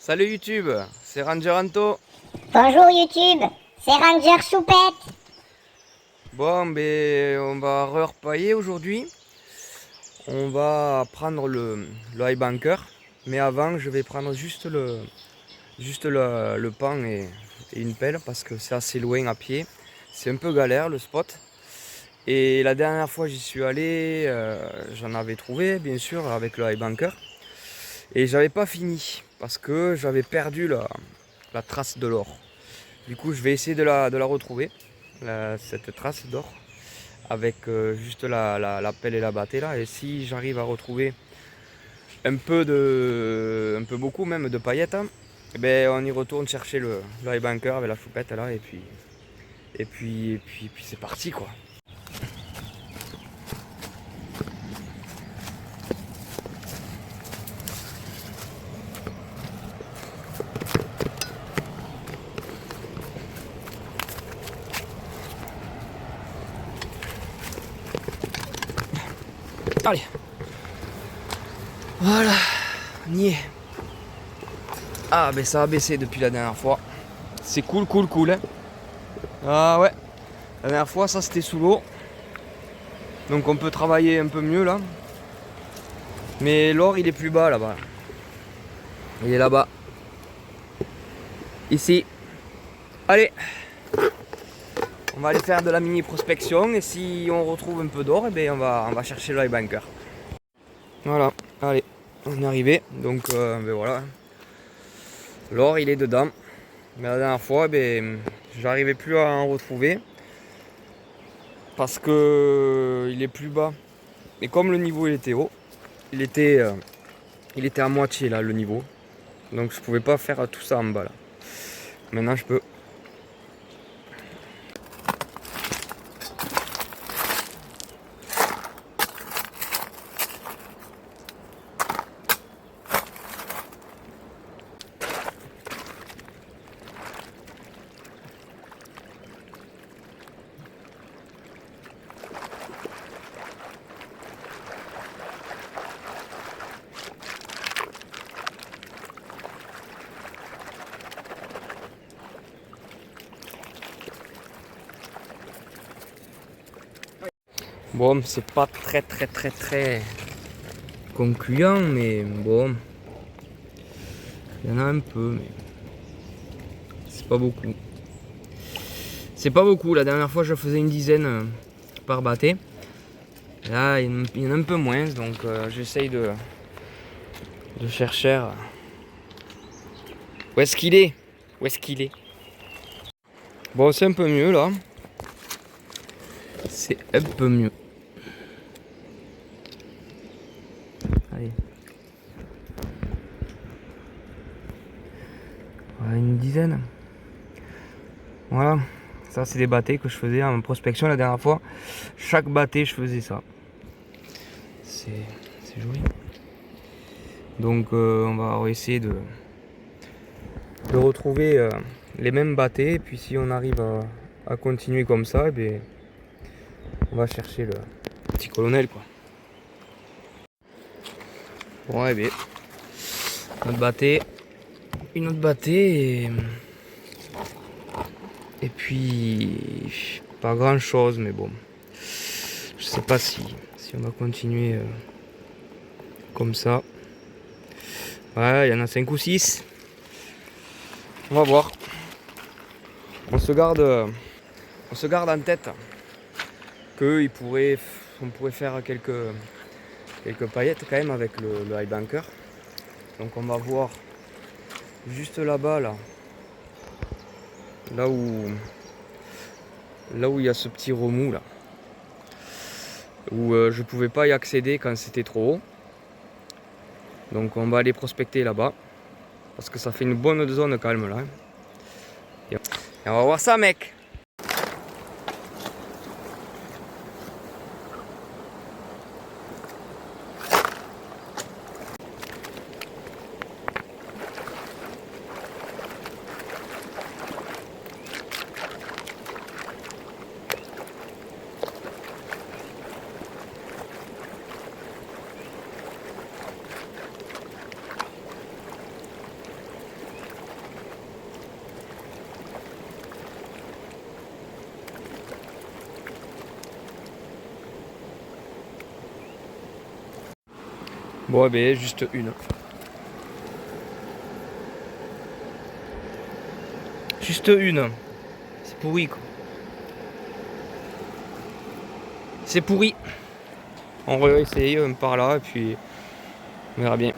Salut YouTube, c'est Ranger Anto. Bonjour YouTube, c'est Ranger Choupette. Bon, ben, on va repailler aujourd'hui. On va prendre le high banker. Mais avant, je vais prendre juste le pan et une pelle parce que c'est assez loin à pied. C'est un peu galère le spot. Et la dernière fois j'y suis allé, j'en avais trouvé bien sûr avec le high banker. Et j'avais pas fini parce que j'avais perdu la trace de l'or. Du coup, je vais essayer de la retrouver, cette trace d'or, avec juste la pelle et la battée là. Et si j'arrive à retrouver un peu beaucoup même de paillettes, hein, eh ben, on y retourne chercher le high banker avec la choupette là, et puis c'est parti quoi. Allez, voilà, on y est. Ah ben ça a baissé depuis la dernière fois. C'est cool hein. Ah ouais, la dernière fois ça c'était sous l'eau. Donc on peut travailler un peu mieux là. Mais l'or il est plus bas là-bas. Il est là-bas. Ici. Allez. On va aller faire de la mini prospection et si on retrouve un peu d'or, eh ben on va chercher le high banker. Voilà, allez, on est arrivé. Donc ben voilà. L'or il est dedans. Mais la dernière fois, ben, j'arrivais plus à en retrouver. Parce que il est plus bas. Et comme le niveau il était haut, il était à moitié là le niveau. Donc je pouvais pas faire tout ça en bas là. Maintenant je peux. Bon, c'est pas très concluant, mais bon, il y en a un peu, mais c'est pas beaucoup. C'est pas beaucoup, la dernière fois je faisais une dizaine par bâté. Là, il y en a un peu moins, donc j'essaye de chercher. Où est-ce qu'il est? Où est-ce qu'il est? Bon, c'est un peu mieux là. C'est un peu mieux. Allez. Voilà, une dizaine. Voilà. Ça, c'est des bâtés que je faisais en prospection la dernière fois. Chaque bâté, je faisais ça. C'est joli. Donc, on va essayer de retrouver les mêmes bâtés. Et puis, si on arrive à continuer comme ça, eh bien, on va chercher le petit colonel, quoi. Ouais, bien. Notre bâté. Une autre bâté. Et puis, pas grand chose, mais bon. Je sais pas si on va continuer comme ça. Ouais, il y en a 5 ou 6. On va voir. On se garde en tête qu'on pourrait faire quelques paillettes quand même avec le high banker. Donc on va voir juste là-bas, là où il y a ce petit remous là, où je pouvais pas y accéder quand c'était trop haut. Donc on va aller prospecter là-bas parce que ça fait une bonne zone calme là. Et on va voir ça, mec. Bon, eh ben, juste une. Juste une. C'est pourri, quoi. C'est pourri. On va essayer par là et puis on verra bien.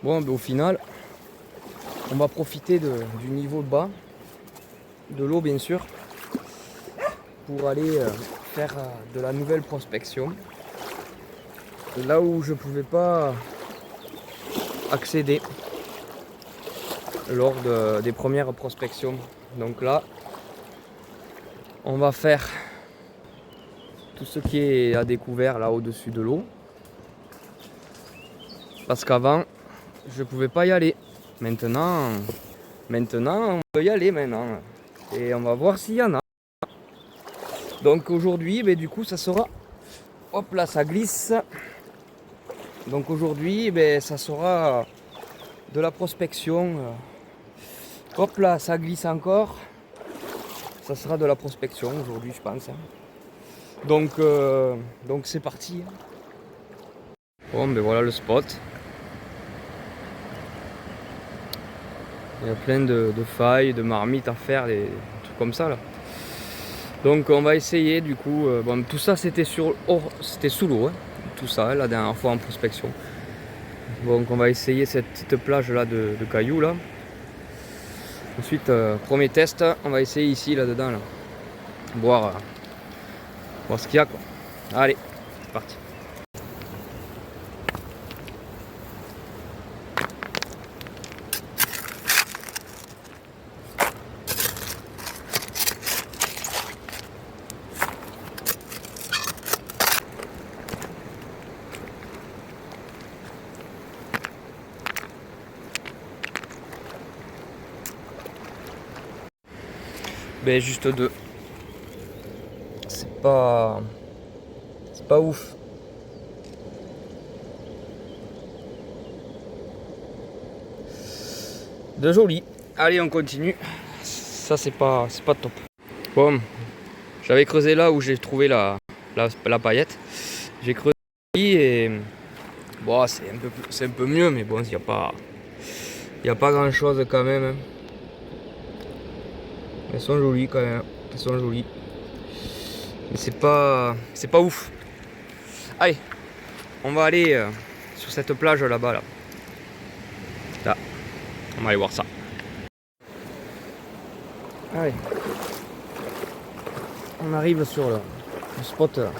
Bon, ben, au final, on va profiter du niveau bas, de l'eau bien sûr, pour aller faire de la nouvelle prospection. Là où je pouvais pas accéder lors des premières prospections. Donc là, on va faire tout ce qui est à découvert là au-dessus de l'eau. Parce qu'avant, je pouvais pas y aller. Maintenant, on peut y aller maintenant. Et on va voir s'il y en a. Donc aujourd'hui, ben, du coup, ça sera... Hop là, ça glisse. Donc aujourd'hui, ben, ça sera de la prospection. Hop là, ça glisse encore. Ça sera de la prospection aujourd'hui, je pense. Donc c'est parti. Bon, ben voilà le spot. Il y a plein de failles, de marmites à faire, des trucs comme ça là. Donc on va essayer du coup. Bon, tout ça c'était c'était sous l'eau, hein, tout ça la dernière fois en prospection. Donc on va essayer cette petite plage là de cailloux là. Ensuite, premier test, on va essayer ici là-dedans là. Voir ce qu'il y a quoi. Allez, c'est parti. Ben juste deux. C'est pas ouf. De joli. Allez, on continue. Ça c'est pas top. Bon, j'avais creusé là où j'ai trouvé la paillette. J'ai creusé et bon, c'est un peu mieux, mais bon, il y a pas grand chose quand même. Hein. Elles sont jolies quand même. Elles sont jolies. Mais c'est pas ouf. Allez, on va aller sur cette plage là-bas là. Là. On va aller voir ça. Allez. On arrive sur le spot là.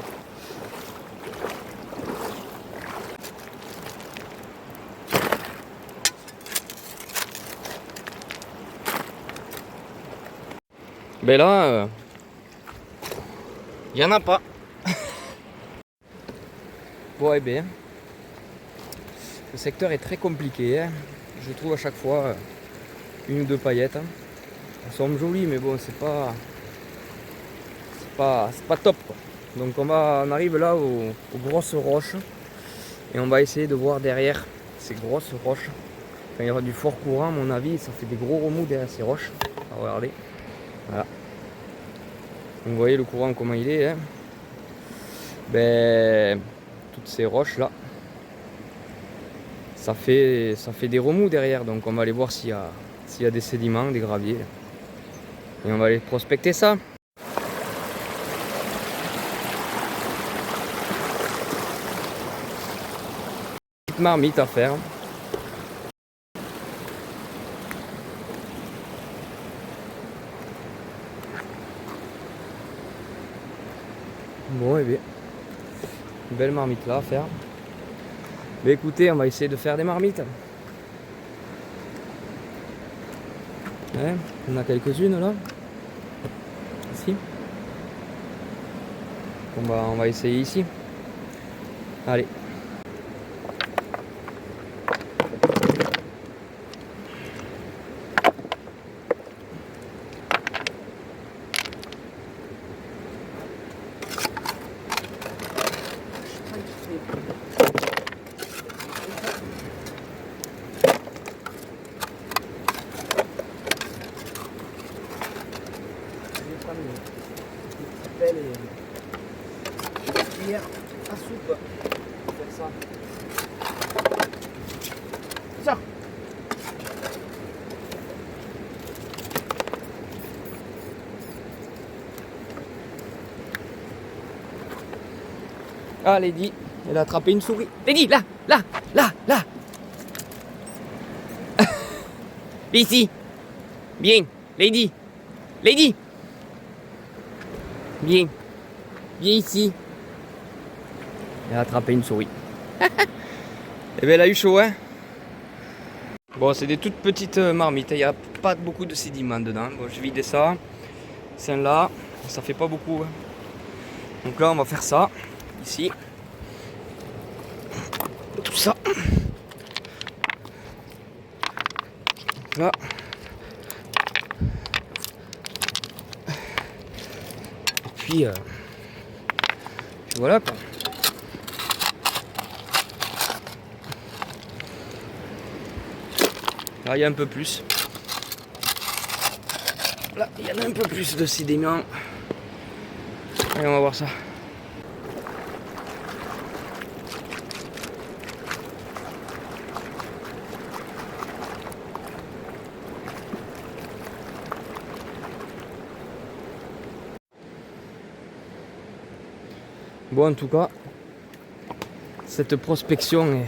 Ben là, il y en a pas. Bon, eh bien, le secteur est très compliqué. Hein. Je trouve à chaque fois une ou deux paillettes. Hein. Elles sont jolies, mais bon, c'est pas top quoi. Donc on arrive là aux grosses roches et on va essayer de voir derrière ces grosses roches. Quand il y aura du fort courant, à mon avis, ça fait des gros remous derrière ces roches. Alors, regardez, voilà. Donc, vous voyez le courant comment il est. Hein. Ben, toutes ces roches là, ça fait des remous derrière. Donc on va aller voir s'il y a des sédiments, des graviers. Et on va aller prospecter ça. Petite marmite à faire. Bon, et bien, une belle marmite là à faire. Mais écoutez, on va essayer de faire des marmites. Ouais, on a quelques-unes là. Ici. on va essayer ici. Allez. Hier à soupe, faire ça. Tiens. Ah Lady, elle a attrapé une souris. Lady, là. Ici. Bien, Lady. Bien. Viens ici. Elle a attrapé une souris. Et bien elle a eu chaud, hein. Bon, c'est des toutes petites marmites. Il n'y a pas beaucoup de sédiments dedans. Bon, je vide ça. Celle-là, ça fait pas beaucoup. Hein. Donc là, on va faire ça. Ici. Tout ça. Là. Puis voilà quoi. Là il y a un peu plus. Là il y en a un peu plus de sédiments. Allez, on va voir ça. Bon, en tout cas, cette prospection est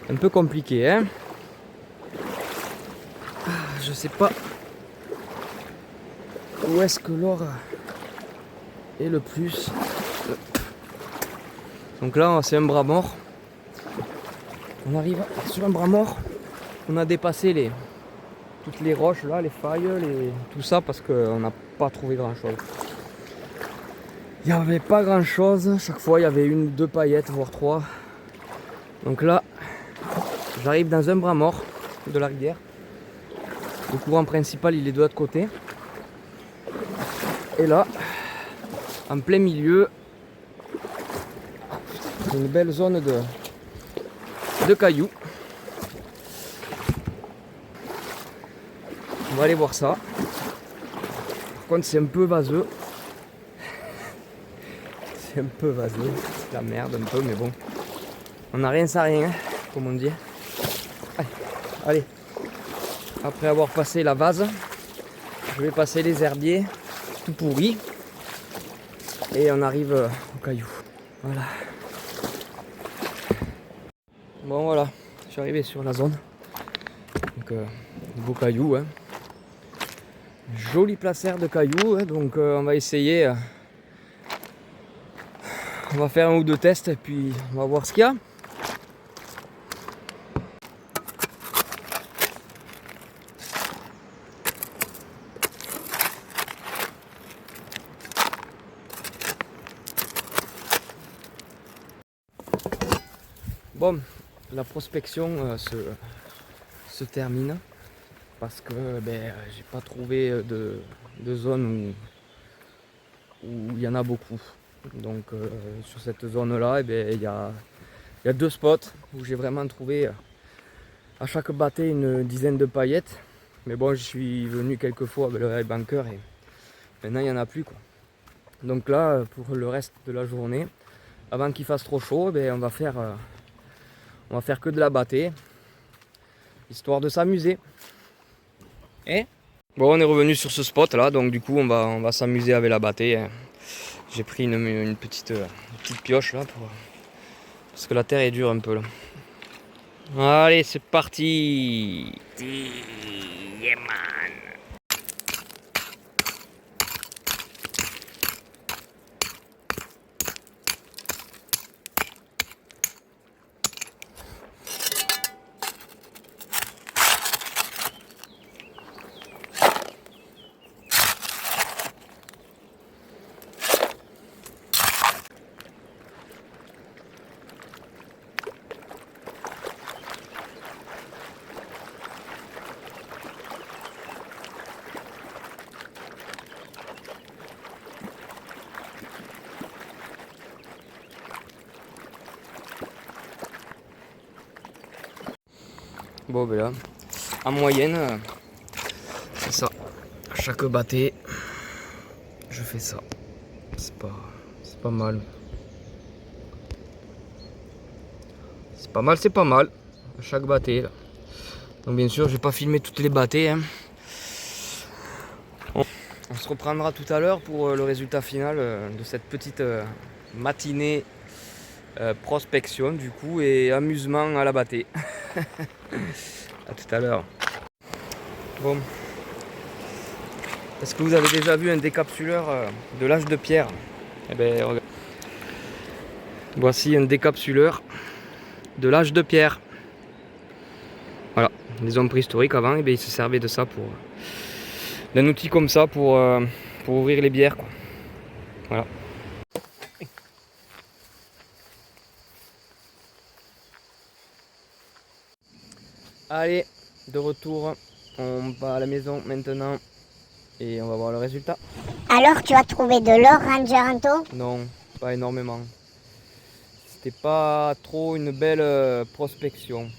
un peu compliquée, hein. Je sais pas où est-ce que l'or est le plus. Donc là, c'est un bras mort. On arrive sur un bras mort. On a dépassé toutes les roches là, les failles, tout ça parce qu'on n'a pas trouvé grand chose. Il n'y avait pas grand chose, chaque fois il y avait 1 ou 2 paillettes, voire 3. Donc là, j'arrive dans un bras mort de la rivière. Le courant principal il est de l'autre côté. Et là, en plein milieu, une belle zone de cailloux. On va aller voir ça. Par contre c'est un peu vaseux. C'est un peu vaseux, c'est la merde un peu, mais bon. On n'a rien sans rien, hein, comme on dit. Allez. Après avoir passé la vase, je vais passer les herbiers tout pourris. Et on arrive au caillou. Voilà. Bon voilà, je suis arrivé sur la zone. Donc beau caillou, hein. Jolie placère de cailloux, hein, donc on va essayer. On va faire 1 ou 2 tests et puis on va voir ce qu'il y a. Bon, la prospection se termine parce que j'ai pas trouvé de zone où il y en a beaucoup. Donc sur cette zone là il y a 2 spots où j'ai vraiment trouvé à chaque bâté une dizaine de paillettes. Mais bon, je suis venu quelques fois avec le bunker et maintenant il n'y en a plus quoi. Donc là pour le reste de la journée, avant qu'il fasse trop chaud, on va faire que de la bâtée, histoire de s'amuser. Et bon, on est revenu sur ce spot là, donc du coup on va s'amuser avec la bâtée. J'ai pris une petite pioche là parce que la terre est dure un peu là. Allez, c'est parti. Yeah, man. Bon ben là, en moyenne, c'est ça. À chaque bâté, je fais ça. C'est pas mal. C'est pas mal. À chaque bâté là. Donc bien sûr, je vais pas filmer toutes les bâtés. Hein. On se reprendra tout à l'heure pour le résultat final de cette petite matinée prospection du coup et amusement à la bâtée. À tout à l'heure. Bon. Est-ce que vous avez déjà vu un décapsuleur de l'âge de pierre? Eh ben, regarde. Voici un décapsuleur de l'âge de pierre. Voilà, les hommes préhistoriques avant, eh bien, ils se servaient de ça pour d'un outil comme ça pour ouvrir les bières, quoi. Voilà. Allez, de retour, on va à la maison maintenant et on va voir le résultat. Alors tu as trouvé de l'or, Ranger Anto? Non, pas énormément. C'était pas trop une belle prospection.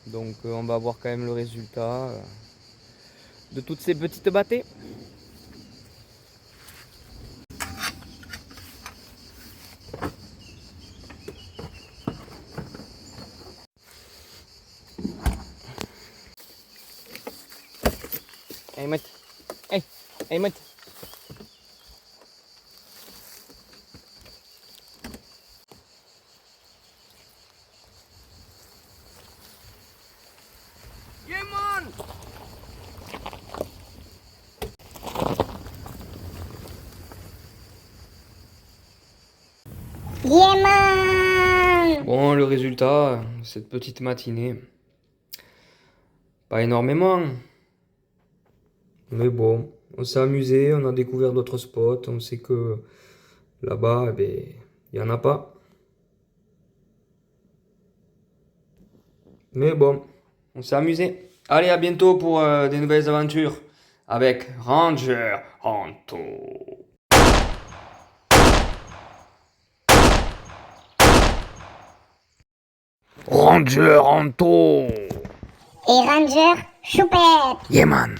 Donc on va voir quand même le résultat de toutes ces petites bâtées. Hey mate, hey mate. Yeah man. Yeah man! Bon, le résultat de cette petite matinée, pas énormément, mais bon, on s'est amusé, on a découvert d'autres spots, on sait que là-bas, eh ben, il n'y en a pas. Mais bon, on s'est amusé. Allez, à bientôt pour des nouvelles aventures avec Ranger Anto. Ranger Anto. Et Ranger Choupette! Yeah man.